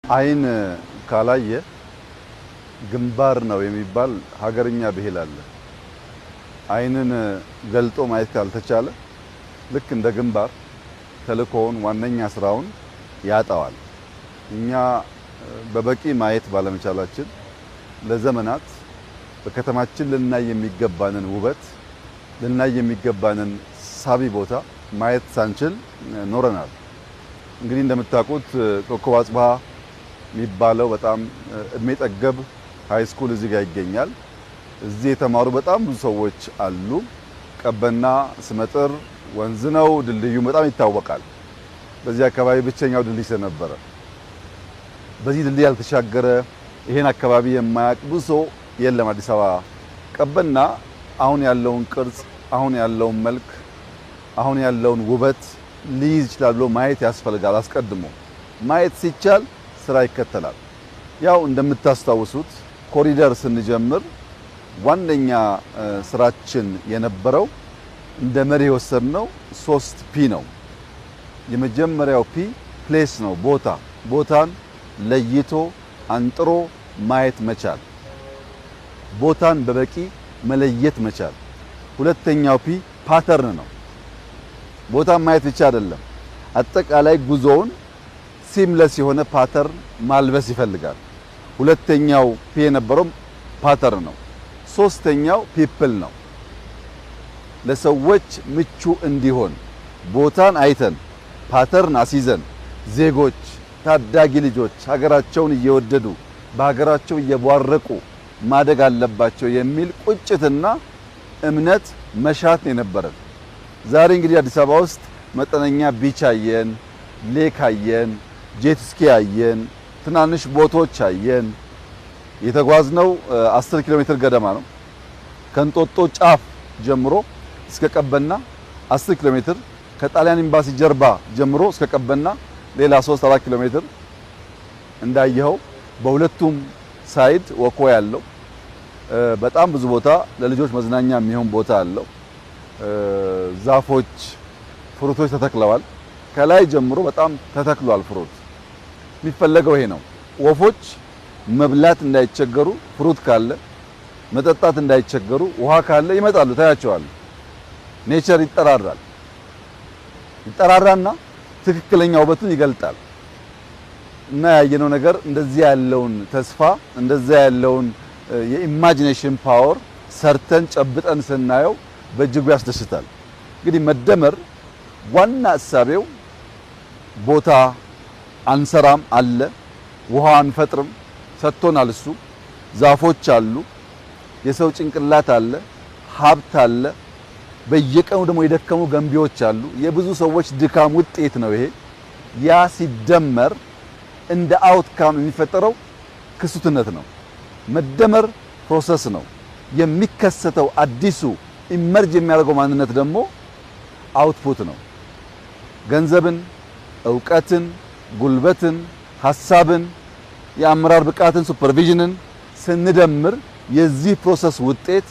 አይን ካላየ ግንባር ነው የሚባል ሀገርኛ ብሂል አለ። አይንን ገልጦ ማየት ካልተቻለ ልክ እንደ ግንባር ተልእኮውን ዋነኛ ስራውን ያጣዋል። እኛ በበቂ ማየት ባለመቻላችን ለዘመናት በከተማችን ልናይ የሚገባንን ውበት ልናይ የሚገባንን ሳቢ ቦታ ማየት ሳንችል ኖረናል። እንግዲህ እንደምታውቁት ኮከብ አጽብሃ የሚባለው በጣም እድሜ ጠገብ ሃይ ስኩል እዚህ ጋር ይገኛል። እዚህ የተማሩ በጣም ብዙ ሰዎች አሉ። ቀበና ስመጥር ወንዝ ነው፣ ድልድዩ በጣም ይታወቃል። በዚህ አካባቢ ብቸኛው ድልድይ ስለነበረ በዚህ ድልድይ ያልተሻገረ ይሄን አካባቢ የማያውቅ ብዙ ሰው የለም። አዲስ አበባ ቀበና አሁን ያለውን ቅርጽ፣ አሁን ያለውን መልክ፣ አሁን ያለውን ውበት ሊይዝ ይችላል ብሎ ማየት ያስፈልጋል። አስቀድሞ ማየት ሲቻል ስራ ይከተላል። ያው እንደምታስታውሱት ኮሪደር ስንጀምር ዋነኛ ስራችን የነበረው እንደ መሪ የወሰድነው 3P ነው። የመጀመሪያው ፒ ፕሌስ ነው፣ ቦታ። ቦታን ለይቶ አንጥሮ ማየት መቻል፣ ቦታን በበቂ መለየት መቻል። ሁለተኛው ፒ ፓተርን ነው። ቦታን ማየት ብቻ አይደለም፣ አጠቃላይ ጉዞውን ሲምለስ የሆነ ፓተርን ማልበስ ይፈልጋል። ሁለተኛው ፒ የነበረው ፓተርን ነው። ሶስተኛው ፒፕል ነው። ለሰዎች ምቹ እንዲሆን ቦታን አይተን ፓተርን አስይዘን ዜጎች፣ ታዳጊ ልጆች ሀገራቸውን እየወደዱ በሀገራቸው እየቧረቁ ማደግ አለባቸው የሚል ቁጭትና እምነት መሻት ነው የነበረን። ዛሬ እንግዲህ አዲስ አበባ ውስጥ መጠነኛ ቢች አየን፣ ሌክ አየን፣ ጄት ስኪ አየን፣ ትናንሽ ቦቶች አየን። የተጓዝነው 10 ኪሎ ሜትር ገደማ ነው። ከእንጦጦ ጫፍ ጀምሮ እስከ ቀበና 10 ኪሎ ሜትር፣ ከጣሊያን ኤምባሲ ጀርባ ጀምሮ እስከ ቀበና ሌላ 3-4 ኪሎ ሜትር እንዳየኸው በሁለቱም ሳይድ ወኮ ያለው በጣም ብዙ ቦታ ለልጆች መዝናኛ የሚሆን ቦታ አለው። ዛፎች፣ ፍሩቶች ተተክለዋል። ከላይ ጀምሮ በጣም ተተክሏል ፍሩት። የሚፈለገው ይሄ ነው። ወፎች መብላት እንዳይቸገሩ ፍሩት ካለ መጠጣት እንዳይቸገሩ ውሃ ካለ ይመጣሉ፣ ታያቸዋል። ኔቸር ይጠራራና ትክክለኛ ውበቱን ይገልጣል። እና ያየነው ነገር እንደዚህ ያለውን ተስፋ እንደዚህ ያለውን የኢማጂኔሽን ፓወር ሰርተን ጨብጠን ስናየው በእጅጉ ያስደስታል። እንግዲህ መደመር ዋና እሳቤው ቦታ አንሰራም አለ፣ ውሃ አንፈጥርም ሰጥቶናል እሱ። ዛፎች አሉ፣ የሰው ጭንቅላት አለ፣ ሀብት አለ። በየቀኑ ደግሞ የደከሙ ገንቢዎች አሉ። የብዙ ሰዎች ድካም ውጤት ነው ይሄ። ያ ሲደመር እንደ አውትካም የሚፈጠረው ክሱትነት ነው። መደመር ፕሮሰስ ነው። የሚከሰተው አዲሱ ኢመርጅ የሚያደርገው ማንነት ደግሞ አውትፑት ነው። ገንዘብን፣ ዕውቀትን፣ ጉልበትን፣ ሐሳብን፣ የአመራር ብቃትን፣ ሱፐርቪዥንን ስንደምር የዚህ ፕሮሰስ ውጤት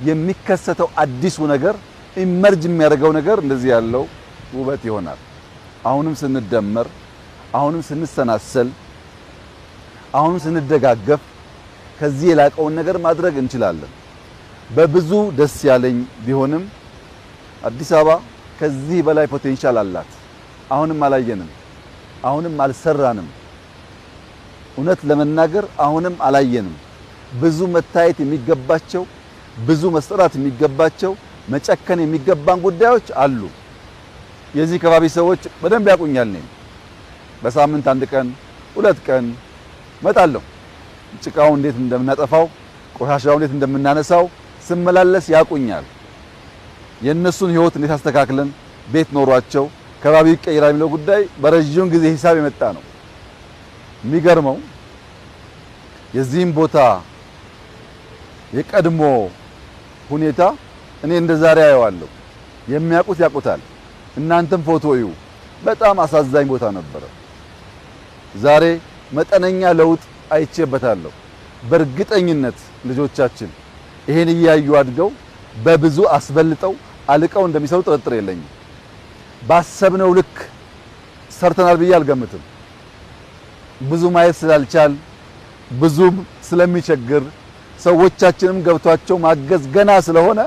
የሚከሰተው አዲሱ ነገር ኢመርጅ የሚያደርገው ነገር እንደዚህ ያለው ውበት ይሆናል። አሁንም ስንደመር፣ አሁንም ስንሰናሰል፣ አሁንም ስንደጋገፍ ከዚህ የላቀውን ነገር ማድረግ እንችላለን። በብዙ ደስ ያለኝ ቢሆንም አዲስ አበባ ከዚህ በላይ ፖቴንሻል አላት። አሁንም አላየንም፣ አሁንም አልሰራንም። እውነት ለመናገር አሁንም አላየንም። ብዙ መታየት የሚገባቸው፣ ብዙ መሰራት የሚገባቸው፣ መጨከን የሚገባን ጉዳዮች አሉ። የዚህ ከባቢ ሰዎች በደንብ ያቁኛል። ነኝ በሳምንት 1 ቀን 2 ቀን መጣለሁ። ጭቃው እንዴት እንደምናጠፋው፣ ቆሻሻው እንዴት እንደምናነሳው ስመላለስ ያቁኛል። የነሱን ህይወት እንዴት አስተካክለን ቤት ኖሯቸው ከባቢ ይቀየራል የሚለው ጉዳይ በረጅም ጊዜ ሂሳብ የመጣ ነው። የሚገርመው የዚህም ቦታ የቀድሞ ሁኔታ እኔ እንደ ዛሬ አየዋለሁ። የሚያውቁት ያውቁታል። እናንተም ፎቶ እዩ። በጣም አሳዛኝ ቦታ ነበረ። ዛሬ መጠነኛ ለውጥ አይቼበታለሁ። በእርግጠኝነት ልጆቻችን ይሄን እያዩ አድገው በብዙ አስበልጠው አልቀው እንደሚሰሩ ጥርጥር የለኝም። ባሰብነው ልክ ሰርተናል ብዬ አልገምትም። ብዙ ማየት ስላልቻል ብዙም ስለሚቸግር ሰዎቻችንም ገብቷቸው ማገዝ ገና ስለሆነ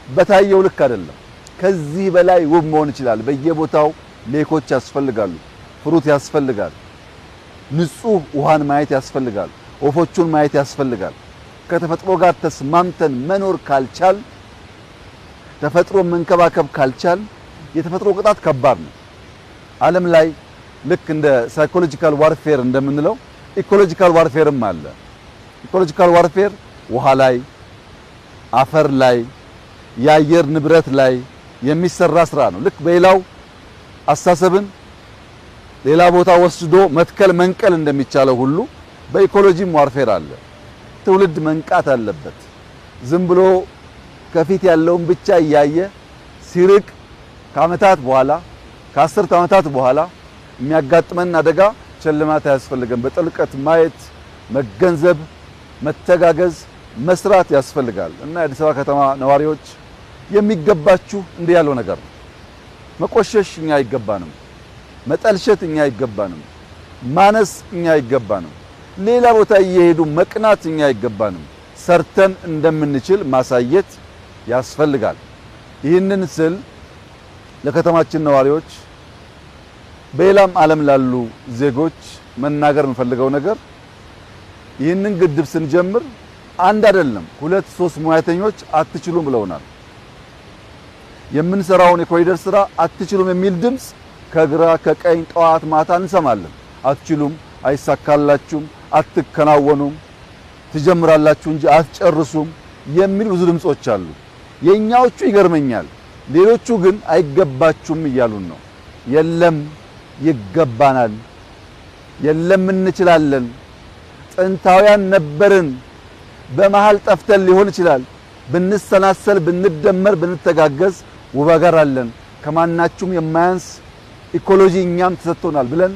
በታየው ልክ አይደለም። ከዚህ በላይ ውብ መሆን ይችላል። በየቦታው ሌኮች ያስፈልጋሉ፣ ፍሩት ያስፈልጋል፣ ንጹህ ውሃን ማየት ያስፈልጋል፣ ወፎቹን ማየት ያስፈልጋል። ከተፈጥሮ ጋር ተስማምተን መኖር ካልቻል፣ ተፈጥሮ መንከባከብ ካልቻል የተፈጥሮ ቅጣት ከባድ ነው። ዓለም ላይ ልክ እንደ ሳይኮሎጂካል ዋርፌር እንደምንለው ኢኮሎጂካል ዋርፌርም አለ። ኢኮሎጂካል ዋርፌር ውሃ ላይ፣ አፈር ላይ፣ የአየር ንብረት ላይ የሚሰራ ስራ ነው። ልክ በሌላው አስተሳሰብን ሌላ ቦታ ወስዶ መትከል መንቀል እንደሚቻለው ሁሉ በኢኮሎጂም ዋርፌር አለ። ትውልድ መንቃት አለበት። ዝም ብሎ ከፊት ያለውን ብቻ እያየ ሲርቅ ከዓመታት በኋላ ከ10 ዓመታት በኋላ የሚያጋጥመን አደጋ ቸልማት አያስፈልገን። በጥልቀት ማየት፣ መገንዘብ፣ መተጋገዝ፣ መስራት ያስፈልጋል እና የአዲስ አበባ ከተማ ነዋሪዎች የሚገባችሁ እንዲህ ያለው ነገር ነው። መቆሸሽ እኛ አይገባንም፣ መጠልሸት እኛ አይገባንም፣ ማነስ እኛ አይገባንም፣ ሌላ ቦታ እየሄዱ መቅናት እኛ አይገባንም። ሰርተን እንደምንችል ማሳየት ያስፈልጋል። ይህንን ስል ለከተማችን ነዋሪዎች በሌላም ዓለም ላሉ ዜጎች መናገር የምፈልገው ነገር ይህንን ግድብ ስንጀምር አንድ አይደለም 2-3 ሙያተኞች አትችሉም ብለውናል። የምንሰራውን የኮሪደር ስራ አትችሉም የሚል ድምጽ ከግራ ከቀኝ ጠዋት ማታ እንሰማለን። አትችሉም፣ አይሳካላችሁም፣ አትከናወኑም፣ ትጀምራላችሁ እንጂ አትጨርሱም የሚል ብዙ ድምጾች አሉ። የኛዎቹ ይገርመኛል። ሌሎቹ ግን አይገባችሁም እያሉን ነው። የለም ይገባናል፣ የለም እንችላለን፣ ጥንታውያን ነበርን፣ በመሃል ጠፍተን ሊሆን ይችላል፣ ብንሰናሰል፣ ብንደመር፣ ብንተጋገዝ ውብ አገር አለን፣ ከማናችሁም የማያንስ ኢኮሎጂ እኛም ተሰጥቶናል ብለን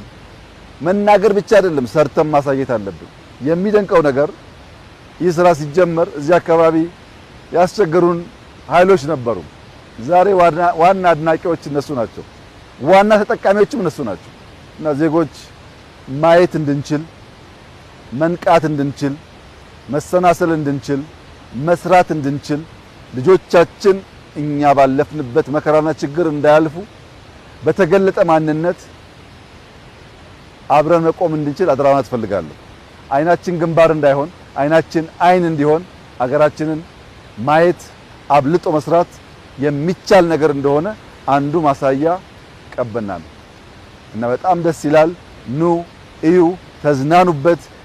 መናገር ብቻ አይደለም ሰርተን ማሳየት አለብን። የሚደንቀው ነገር ይህ ስራ ሲጀመር እዚህ አካባቢ ያስቸገሩን ኃይሎች ነበሩ። ዛሬ ዋና አድናቂዎች እነሱ ናቸው፣ ዋና ተጠቃሚዎችም እነሱ ናቸው። እና ዜጎች ማየት እንድንችል፣ መንቃት እንድንችል፣ መሰናሰል እንድንችል፣ መስራት እንድንችል፣ ልጆቻችን እኛ ባለፍንበት መከራና ችግር እንዳያልፉ በተገለጠ ማንነት አብረን መቆም እንድንችል አደራ ማለት እፈልጋለሁ። አይናችን ግንባር እንዳይሆን አይናችን አይን እንዲሆን አገራችንን ማየት አብልጦ መስራት የሚቻል ነገር እንደሆነ አንዱ ማሳያ ቀበና ነው እና በጣም ደስ ይላል። ኑ እዩ፣ ተዝናኑበት።